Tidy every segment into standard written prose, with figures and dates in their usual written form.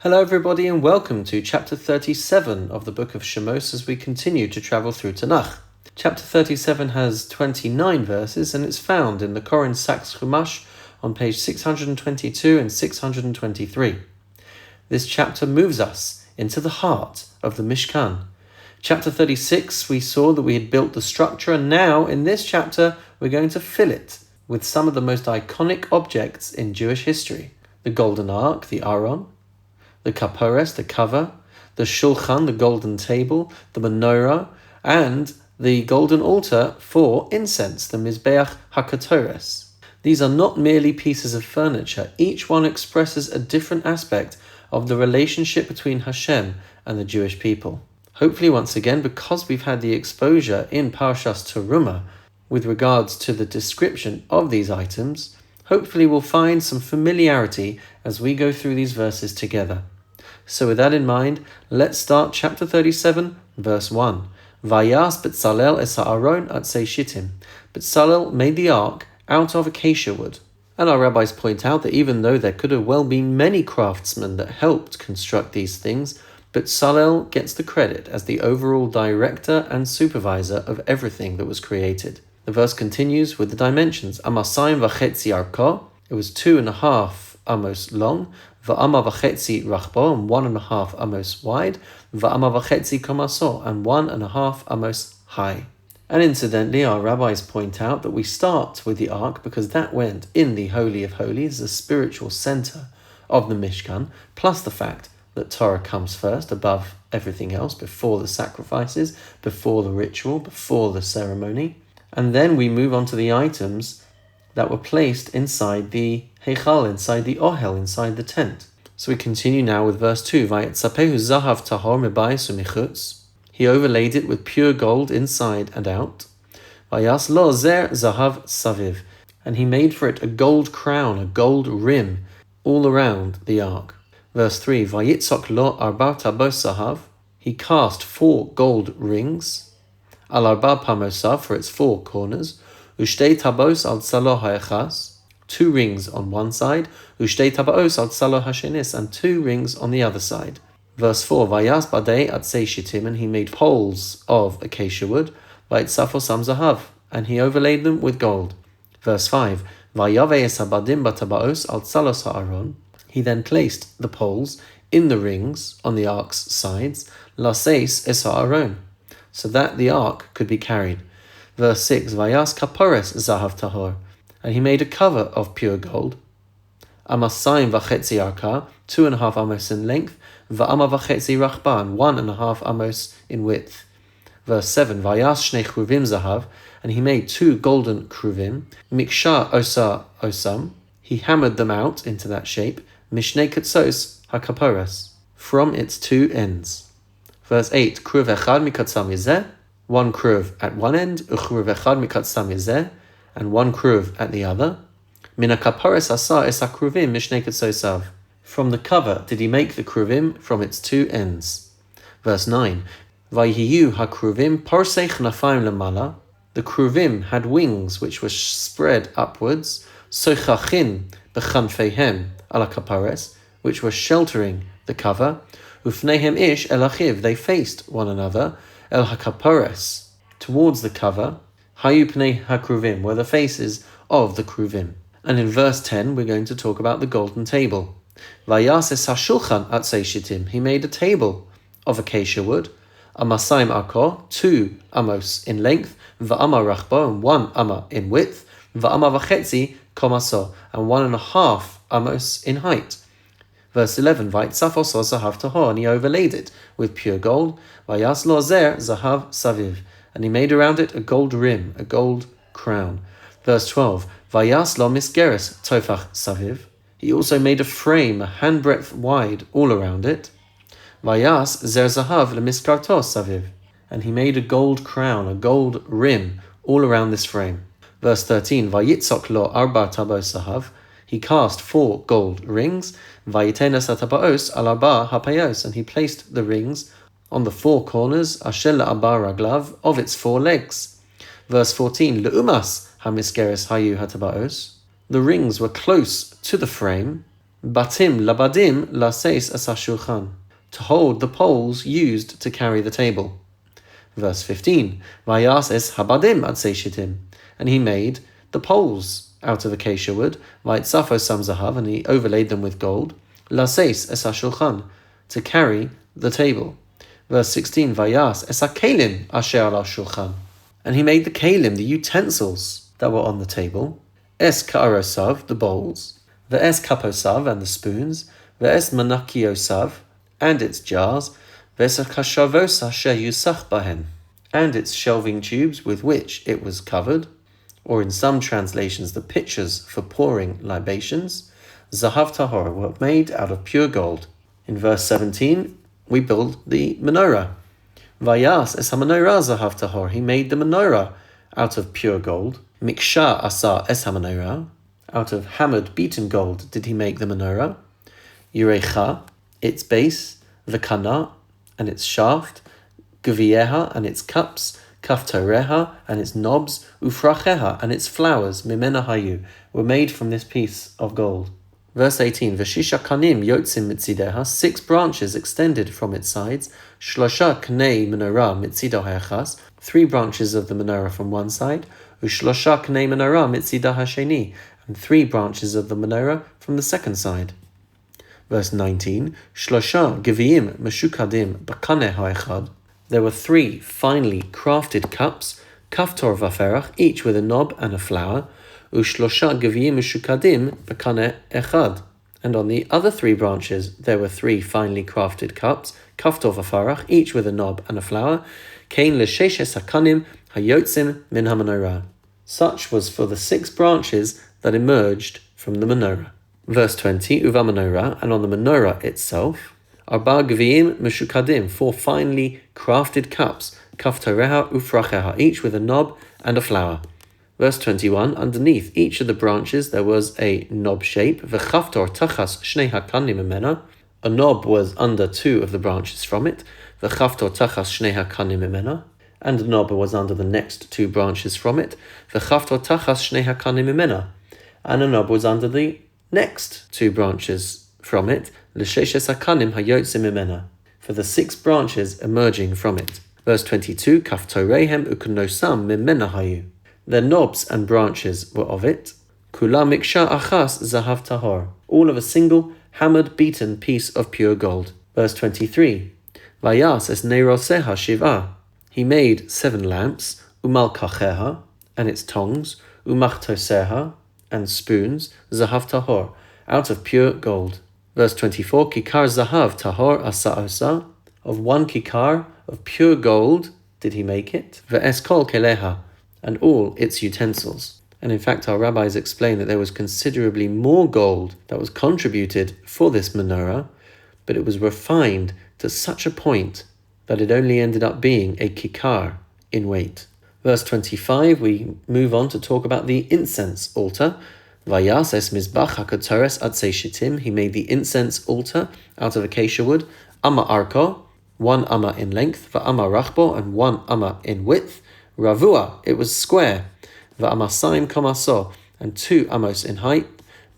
Hello everybody and welcome to chapter 37 of the book of Shemot as we continue to travel through Tanach. Chapter 37 has 29 verses and it's found in the Koren Sachs Chumash on page 622 and 623. This chapter moves us into the heart of the Mishkan. Chapter 36 we saw that we had built the structure, and now in this chapter we're going to fill it with some of the most iconic objects in Jewish history. The Golden Ark, the Aron, the Kapores, the cover, the Shulchan, the golden table, the menorah, and the golden altar for incense, the Mizbeach HaKatores. These are not merely pieces of furniture. Each one expresses a different aspect of the relationship between Hashem and the Jewish people. Hopefully, once again, because we've had the exposure in Parshas Terumah with regards to the description of these items, hopefully we'll find some familiarity as we go through these verses together. So with that in mind, let's start chapter 37, verse 1. Vayas Betzalel es ha'aron atzei shittim. Betzalel made the ark out of acacia wood. And our rabbis point out that even though there could have well been many craftsmen that helped construct these things, Betzalel gets the credit as the overall director and supervisor of everything that was created. The verse continues with the dimensions. Amasayim v'chetzi arko. It was 2.5 amos long. V'ama v'chetzi rachbo, and 1.5 amos wide. V'ama v'chetzi komaso, and 1.5 amos high. And incidentally, our rabbis point out that we start with the ark because that went in the Holy of Holies, the spiritual center of the Mishkan, plus the fact that Torah comes first above everything else, before the sacrifices, before the ritual, before the ceremony. And then we move on to the items that were placed inside the Heichal, inside the Ohel, inside the tent. So we continue now with verse 2. Vayetzapehu zahav tahor mebayis u'michutz. He overlaid it with pure gold inside and out. Vayas lo zer zahav saviv. And he made for it a gold crown, a gold rim, all around the ark. Verse 3. Vayitzok lo arba tabos zahav. He cast 4 gold rings. Al arba pamosav, for its 4 corners. Ushtei tabos al tzalo ha'echas. 2 rings on one side. Ushtei tabos al tzalo hashenis, and 2 rings on the other side. Verse 4. Vayas badei atzei shittim, and he made poles of acacia wood. Vayitzafo sam zahav, and he overlaid them with gold. Verse 5. Vayave es habadim batabaos al tzalos ha'aron. He then placed the poles in the rings on the ark's sides. Laseis es ha'aron, so that the ark could be carried. Verse 6. Vayas kapores zahav tahor, and he made a cover of pure gold. Amasayim v'chetzi arka, 2.5 amos in length. V'ama v'chetzi rachban, 1.5 amos in width. Verse 7. Vayas shnei kruvim zahav, and he made 2 golden kruvim. Miksha osa osam, he hammered them out into that shape. Mishnei katzos hakaporas, from its 2 ends. Verse 8. Kruv echad mikatzam yizeh, 1 kruv at one end. Uchruv echad mikatzam yizeh, and 1 kruv at the other. Mina kaporas asa es hakruvim mishnei katzosav. From the cover did he make the kruvim from its 2 ends. Verse 9. Vayhiyu hakruvim porsei chnafayim lemala. The kruvim had wings which were spread upwards. Sochachin bechanfeihem ala kapares, which were sheltering the cover. Ufnehem ish el achiv, they faced one another. El hakapares, towards the cover. Hayu pnei hakruvim, were the faces of the kruvim. And in verse 10, we're going to talk about the golden table. Vayas es hashulchan atzei shittim, he made a table of acacia wood. Amasayim arko, 2 amos in length. Va'ama rachbo, and 1 amma in width. Va'ama v'chetzi komaso, and 1.5 amos in height. Verse 11. Vaytzafos zahav tahor, and he overlaid it with pure gold. Vayas lo zer zahav saviv, and he made around it a gold rim, a gold crown. Verse 12. Vayas lo misgeres tofach saviv, he also made a frame a handbreadth wide all around it. Vayas zer zahav lemiskarto saviv, and he made a gold crown, a gold rim all around this frame. Verse 13. Vayitzok lo arba tabos zahav, he cast 4 gold rings. Vayitenas hatabaos al arba hapayos, and he placed the rings on the 4 corners, asher la'arba raglav, of its 4 legs. Verse 14. Leumas hamiskeres hayu hatabaos, the rings were close to the frame. Batim labadim laseis as hashulchan, to hold the poles used to carry the table. Verse 15, Vayas es habadim atzei shitim, and he made the poles out of acacia wood, Vaitzafo sam zahav, and he overlaid them with gold, Laseis es hashulchan, to carry the table. Verse 16, Vayas es hakelim asher al hashulchan, and he made the kalim, the utensils that were on the table, es ka'arosav, the bowls, ve'es kaposav, and the spoons, ve'es manakiosav, and its jars, ve'es kashavos asher yusach bahen, and its shelving tubes with which it was covered, or in some translations the pitchers for pouring libations, zahav tahor, were made out of pure gold. In verse 17, we build the menorah. Vayas es ha-menorah zahav tahor, he made the menorah out of pure gold. Miksha asa es ha-menorah, out of hammered beaten gold did he make the menorah. Yurecha, its base, v'kana, and its shaft, gvieha, and its cups, kaftoreha, and its knobs, ufracheha, and its flowers, mimena hayu, were made from this piece of gold. Verse 18, V'shisha kanim yotzim mitzideha, 6 branches extended from its sides, shlosha knei menorah mitzidah ha'echas, 3 branches of the menorah from one side, ushlosha knei menorah mitzidah ha'sheni, and 3 branches of the menorah from the second side. Verse 19, Shlosha geviyim meshukadim b'kaneh ha'echad, there were 3 finely crafted cups, kaftor v'aferach, each with a knob and a flower, Ushlosha geviyim meshukadim b'kaneh echad. And on the other 3 branches there were 3 finely crafted cups, kaftor v'aferach, each with a knob and a flower, kein l'sheshes hakanim hayotzim min ha-menorah. Such was for the 6 branches that emerged from the menorah. Verse 20, Uva menorah, and on the menorah itself, Arba geviyim meshukadim, 4 finely crafted cups, kaftoreha ufracheha, each with a knob and a flower. Verse 21, underneath each of the branches there was a knob shape, v'chaftor tachas shnei hakanim mimena, a knob was under 2 of the branches from it, v'chaftor tachas shnei hakanim mimena, and a knob was under the next 2 branches from it, v'chaftor tachas shnei hakanim mimena, and a knob was under the next 2 branches from it, l'sheshes hakanim hayotzim mimena, for the 6 branches emerging from it. Verse 22, kaftorehem uknosam mimena hayu, their knobs and branches were of it, kula miksha achas zahav tahor, all of a single hammered beaten piece of pure gold. Verse 23, vayas es neiroseha shiva, he made 7 lamps, umalkacheha, and its tongs, umachtoseha, and spoons, zahav tahor, out of pure gold. Verse 24, kikar zahav tahor asa'osa, of 1 kikar of pure gold did he make it, ve'es kol keleha, and all its utensils. And in fact, our rabbis explain that there was considerably more gold that was contributed for this menorah, but it was refined to such a point that it only ended up being a kikar in weight. Verse 25, we move on to talk about the incense altar. Vayas es mizbach hakotores atzei shitim, he made the incense altar out of acacia wood, amma arko, 1 amma in length, va'amma rachbo, and 1 amma in width, ravua, it was square, va'amasaim kamaso, and 2 amos in height,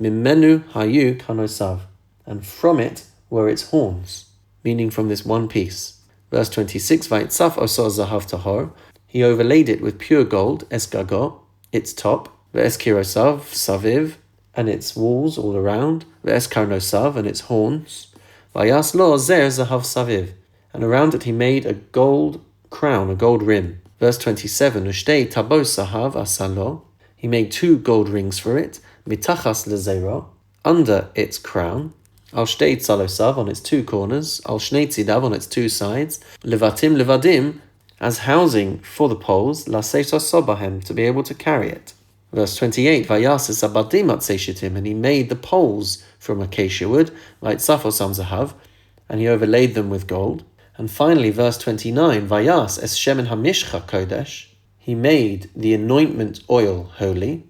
mimenu hayu kanosav, and from it were its horns, meaning from this one piece. Verse 26, vaitzaf oso zahav tahor, he overlaid it with pure gold, esgago, its top, ve'es kirosav, saviv, and its walls all around, ve'es karnosav, and its horns, vayas lo zer zahav saviv, and around it he made a gold crown, a gold rim. Verse 27, Ushtei tabos zahav asalo, he made 2 gold rings for it, mitachas lezero, under its crown, al shtei tzalosav, on its 2 corners, al shnei tzidav, on its 2 sides, levatim levadim, as housing for the poles, lasesos bahem, to be able to carry it. Verse 28, Vayas es abadim atzei shitim, and he made the poles from acacia wood, vaitzafo sam zahav, and he overlaid them with gold. And finally, verse 29, Vayas es shemen hamishcha kodesh, he made the anointment oil holy,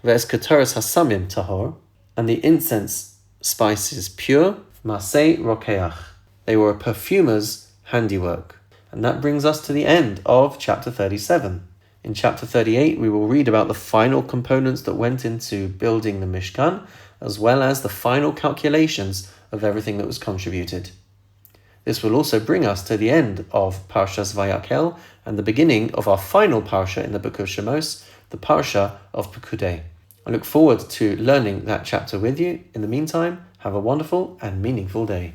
ve'es ketoras hasamim tahor, and the incense spices pure, masei rokeach, they were a perfumer's handiwork. And that brings us to the end of chapter 37. In chapter 38, we will read about the final components that went into building the Mishkan, as well as the final calculations of everything that was contributed. This will also bring us to the end of Parshas Vayakel and the beginning of our final parsha in the book of Shemos, the parsha of Pekudei. I look forward to learning that chapter with you. In the meantime, have a wonderful and meaningful day.